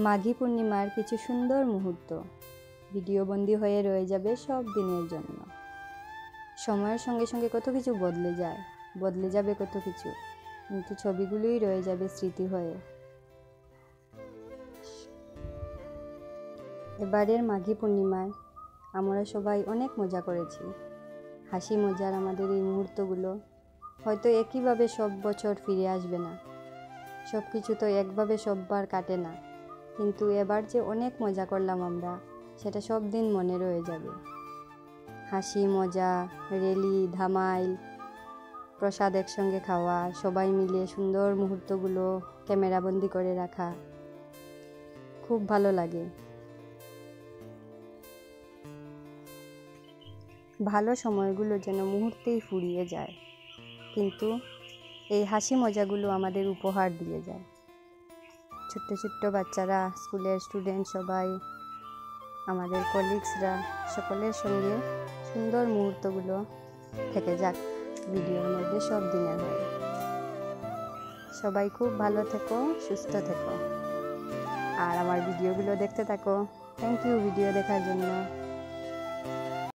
মাঘী পূর্ণিমার কিছু সুন্দর মুহূর্ত ভিডিওবন্দি হয়ে রয়ে যাবে সব দিনের জন্য। সময়ের সঙ্গে সঙ্গে কত কিছু বদলে যাবে কত কিছু, কিন্তু ছবিগুলোই রয়ে যাবে স্মৃতি হয়ে। এবারের মাঘী পূর্ণিমায় আমরা সবাই অনেক মজা করেছি। হাসি মজার আমাদের এই মুহূর্তগুলো হয়তো একইভাবে সব বছর ফিরে আসবে না, সব কিছু তো একভাবে সববার কাটে না, কিন্তু এবার যে অনেক মজা করলাম আমরা, সেটা সব দিন মনে রয়ে যাবে। হাসি মজা, রেলি, ধামাইল, প্রসাদ একসঙ্গে খাওয়া, সবাই মিলে সুন্দর মুহূর্তগুলো ক্যামেরাবন্দি করে রাখা, খুব ভালো লাগে। ভালো সময়গুলো যেন মুহূর্তেই ফুরিয়ে যায়, কিন্তু এই হাসি মজাগুলো আমাদের উপহার দিয়ে যায়। ছোট্ট ছোট্ট বাচ্চারা, স্কুলের স্টুডেন্ট সবাই, আমাদের কলিগসরা, সকলের সঙ্গে সুন্দর মুহূর্তগুলো থেকে যাক ভিডিওর মধ্যে সব দিনের হয়। সবাই খুব ভালো থেকো, সুস্থ থেকো, আর আমার ভিডিওগুলো দেখতে থাকো। থ্যাংক ইউ ভিডিও দেখার জন্য।